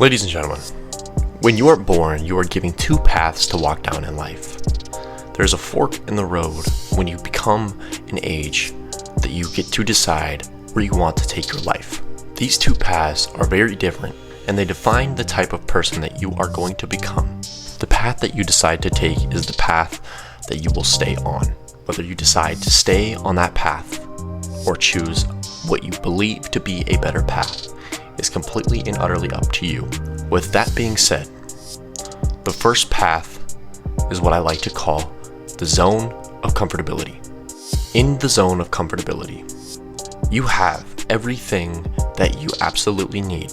Ladies and gentlemen, when you are born, you are given two paths to walk down in life. There's a fork in the road when you become an age that you get to decide where you want to take your life. These two paths are very different, and they define the type of person that you are going to become. The path that you decide to take is the path that you will stay on. Whether you decide to stay on that path or choose what you believe to be a better path is completely and utterly up to you. With that being said, the first path is what I like to call the zone of comfortability. In the zone of comfortability, you have everything that you absolutely need.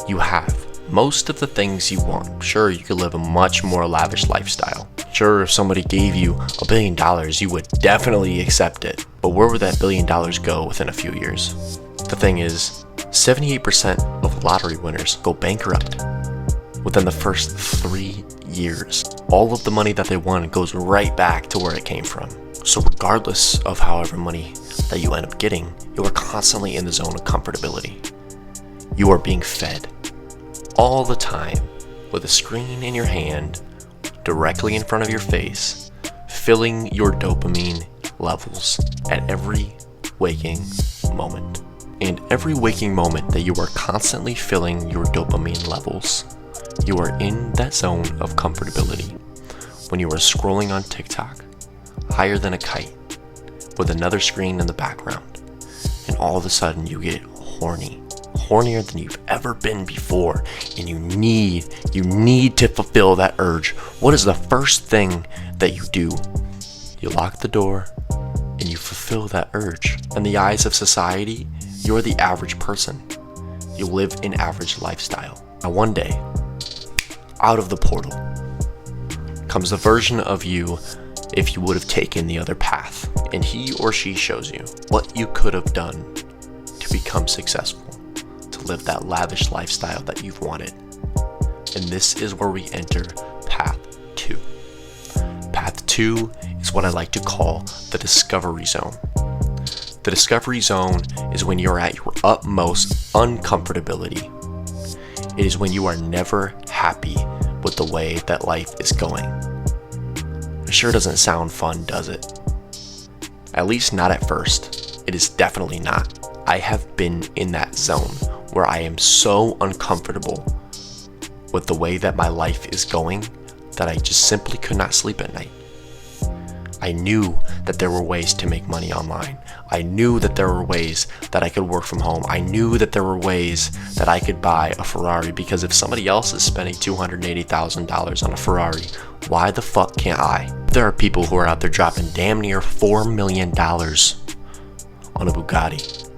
You have most of the things you want. Sure, you could live a much more lavish lifestyle. Sure, if somebody gave you $1 billion, you would definitely accept it. But where would that $1 billion go within a few years? The thing is, 78% of lottery winners go bankrupt within the first 3 years. All of the money that they won goes right back to where it came from. So regardless of however money that you end up getting, you are constantly in the zone of comfortability. You are being fed all the time with a screen in your hand directly in front of your face, filling your dopamine levels at every waking moment. And every waking moment that you are constantly filling your dopamine levels, you are in that zone of comfortability. When you are scrolling on TikTok, higher than a kite, with another screen in the background, and all of a sudden you get hornier than you've ever been before, and you need to fulfill that urge. What is the first thing that you do? You lock the door, and you fulfill that urge. In the eyes of society, you're the average person. You live an average lifestyle. Now one day, out of the portal comes the version of you if you would have taken the other path, and he or she shows you what you could have done to become successful, to live that lavish lifestyle that you've wanted. And this is where we enter path 2. Path 2 is what I like to call the discovery zone. The discovery zone is when you're at your utmost uncomfortability. It is when you are never happy with the way that life is going. It sure doesn't sound fun, does it? At least not at first. It is definitely not. I have been in that zone where I am so uncomfortable with the way that my life is going that I just simply could not sleep at night. I knew that there were ways to make money online. I knew that there were ways that I could work from home. I knew that there were ways that I could buy a Ferrari, because if somebody else is spending $280,000 on a Ferrari, why the fuck can't I? There are people who are out there dropping damn near $4 million on a Bugatti.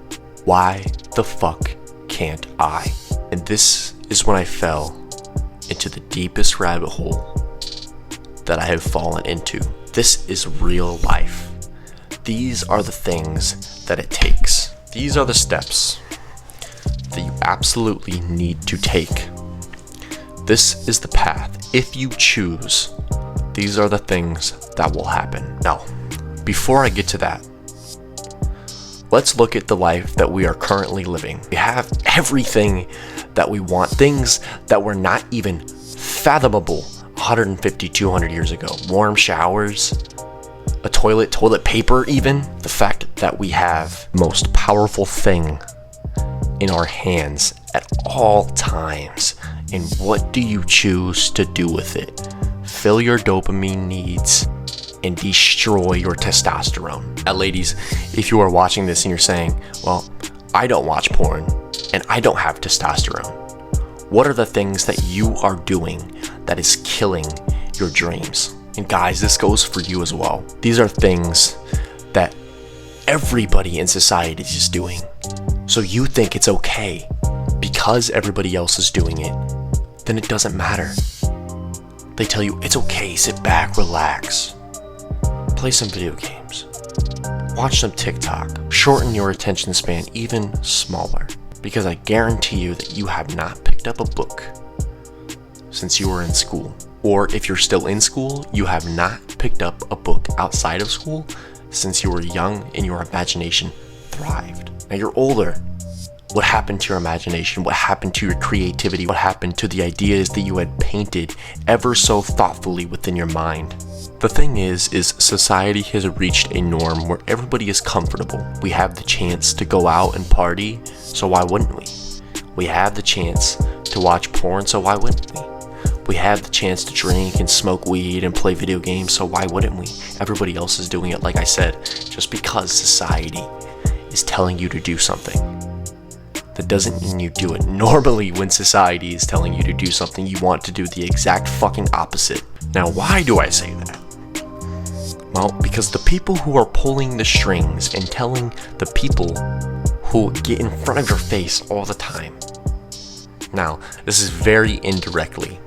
Why the fuck can't I? And this is when I fell into the deepest rabbit hole that I have fallen into. This is real life. These are the things that it takes. These are the steps that you absolutely need to take. This is the path. If you choose, these are the things that will happen. Now, before I get to that, let's look at the life that we are currently living. We have everything that we want, things that were not even fathomable 150, 200 years ago. Warm showers, a toilet paper even. The fact that we have the most powerful thing in our hands at all times. And what do you choose to do with it? Fill your dopamine needs and destroy your testosterone. Now, ladies, if you are watching this and you're saying, well, I don't watch porn and I don't have testosterone, what are the things that you are doing that is killing your dreams? And guys, this goes for you as well. These are things that everybody in society is doing. So you think it's okay because everybody else is doing it, then it doesn't matter. They tell you it's okay, sit back, relax, play some video games, watch some TikTok, shorten your attention span even smaller. Because I guarantee you that you have not picked up a book since you were in school. Or if you're still in school, you have not picked up a book outside of school since you were young and your imagination thrived. Now you're older, What happened to your imagination? What happened to your creativity? What happened to the ideas that you had painted ever so thoughtfully within your mind? The thing is society has reached a norm where everybody is comfortable. We have the chance to go out and party, so why wouldn't we? We have the chance to watch porn, so why wouldn't we? We have the chance to drink and smoke weed and play video games, so why wouldn't we? Everybody else is doing it, like I said, just because society is telling you to do something. That doesn't mean you do it. Normally, when society is telling you to do something, you want to do the exact fucking opposite. Now, why do I say that? Well, because the people who are pulling the strings and telling the people who get in front of your face all the time. Now, this is very indirectly.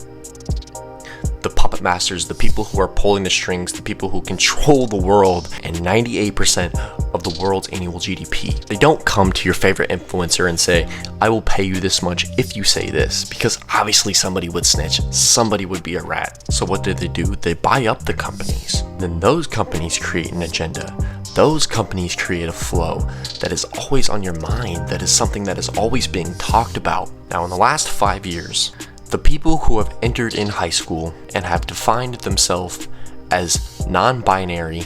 The puppet masters, the people who are pulling the strings, the people who control the world and 98% of the world's annual GDP. They don't come to your favorite influencer and say, I will pay you this much if you say this, because obviously somebody would snitch, somebody would be a rat. So what do? They buy up the companies. Then those companies create an agenda. Those companies create a flow that is always on your mind, that is something that is always being talked about. Now, in the last 5 years, the people who have entered in high school and have defined themselves as non-binary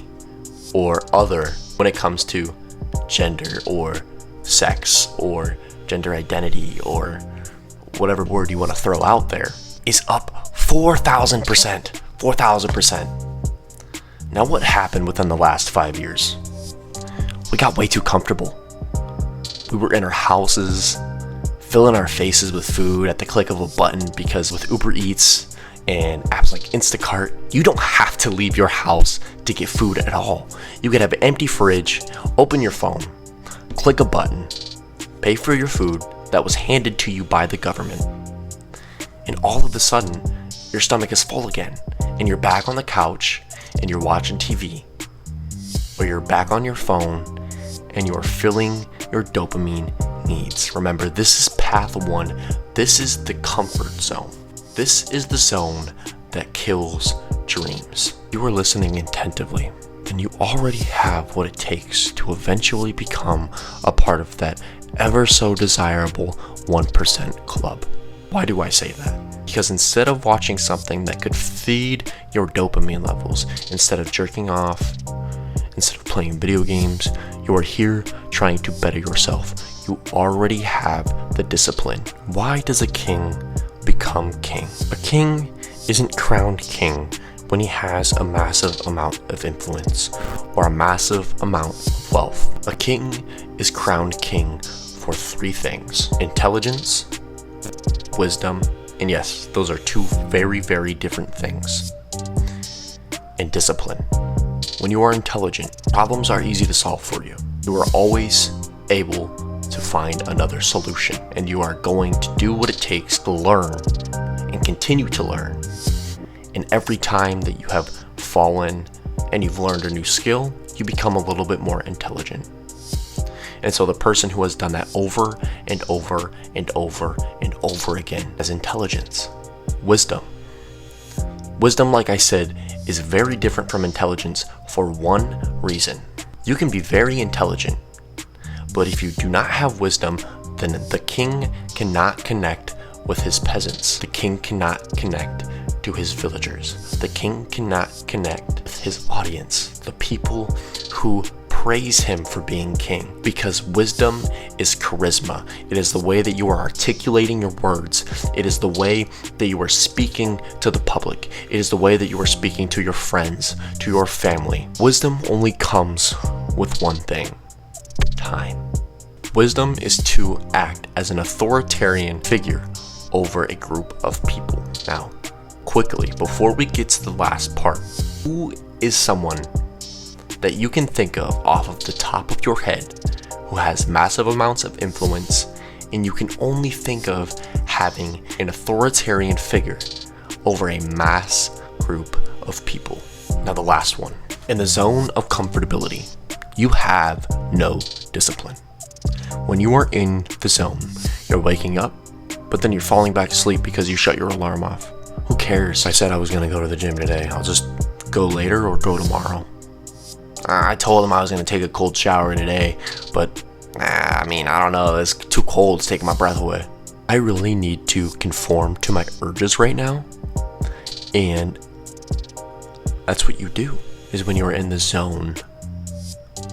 or other when it comes to gender or sex or gender identity or whatever word you want to throw out there is up 4,000%. 4,000%. Now, what happened within the last 5 years? We got way too comfortable. We were in our houses, filling our faces with food at the click of a button, because with Uber Eats and apps like Instacart, you don't have to leave your house to get food at all. You could have an empty fridge, open your phone, click a button, pay for your food that was handed to you by the government. And all of a sudden, your stomach is full again, and you're back on the couch and you're watching TV, or you're back on your phone and you're filling your dopamine needs. Remember, this is path 1. This is the comfort zone. This is the zone that kills dreams. You are listening attentively, and you already have what it takes to eventually become a part of that ever so desirable 1% club. Why do I say that? Because instead of watching something that could feed your dopamine levels, instead of jerking off, instead of playing video games, you are here trying to better yourself. You already have the discipline. Why does a king become king? A king isn't crowned king when he has a massive amount of influence or a massive amount of wealth. A king is crowned king for 3 things: intelligence, wisdom, and yes, those are 2 very, very different things, and discipline. When you are intelligent, problems are easy to solve for you. You are always able to find another solution, and you are going to do what it takes to learn and continue to learn. And every time that you have fallen and you've learned a new skill, you become a little bit more intelligent. And so the person who has done that over and over and over and over again has intelligence. Wisdom. Wisdom, like I said, is very different from intelligence for one reason. You can be very intelligent, but if you do not have wisdom, then the king cannot connect with his peasants. The king cannot connect to his villagers. The king cannot connect with his audience, the people who praise him for being king, because wisdom is charisma. It is the way that you are articulating your words. It is the way that you are speaking to the public. It is the way that you are speaking to your friends, to your family. Wisdom only comes with one thing: time. Wisdom is to act as an authoritarian figure over a group of people. Now, quickly, before we get to the last part, who is someone that you can think of off of the top of your head who has massive amounts of influence, and you can only think of having an authoritarian figure over a mass group of people? Now, the last one. In the zone of comfortability, you have no discipline. When you are in the zone, you're waking up, but then you're falling back asleep because you shut your alarm off. Who cares? I said I was going to go to the gym today. I'll just go later or go tomorrow. I told him I was going to take a cold shower today, but I don't know, it's too cold, it's taking my breath away. I really need to conform to my urges right now. And that's what you do, is when you're in the zone,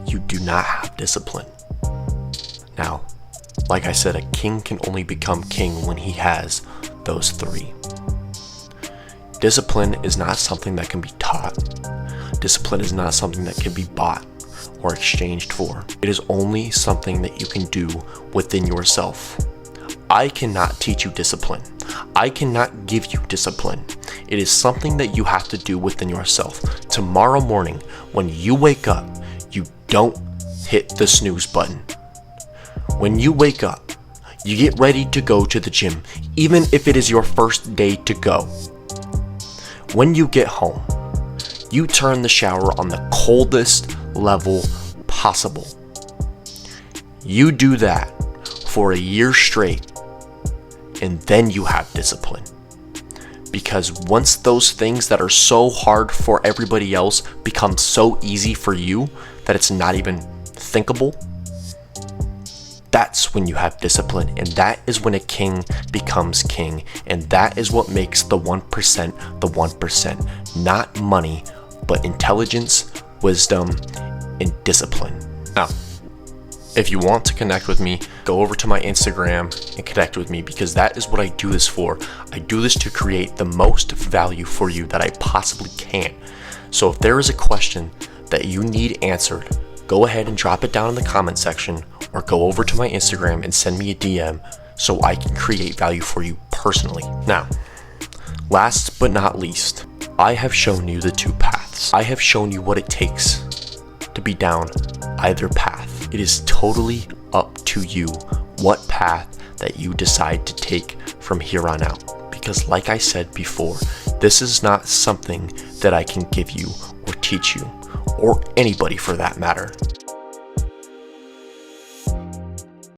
you do not have discipline. Now, like I said, a king can only become king when he has those three. Discipline is not something that can be taught. Discipline is not something that can be bought or exchanged for. It is only something that you can do within yourself. I cannot teach you discipline. I cannot give you discipline. It is something that you have to do within yourself. Tomorrow morning, when you wake up, you don't hit the snooze button. When you wake up, you get ready to go to the gym, even if it is your first day to go. When you get home, you turn the shower on the coldest level possible. You do that for a year straight, and then you have discipline. Because once those things that are so hard for everybody else become so easy for you that it's not even thinkable, that's when you have discipline, and that is when a king becomes king, and that is what makes the 1% the 1%. Not money, but intelligence, wisdom, and discipline. Now, if you want to connect with me, go over to my Instagram and connect with me, because that is what I do this for. I do this to create the most value for you that I possibly can. So if there is a question that you need answered, go ahead and drop it down in the comment section, or go over to my Instagram and send me a DM so I can create value for you personally. Now, last but not least, I have shown you the two paths. I have shown you what it takes to be down either path. It is totally up to you what path that you decide to take from here on out. Because like I said before, this is not something that I can give you or teach you, or anybody for that matter.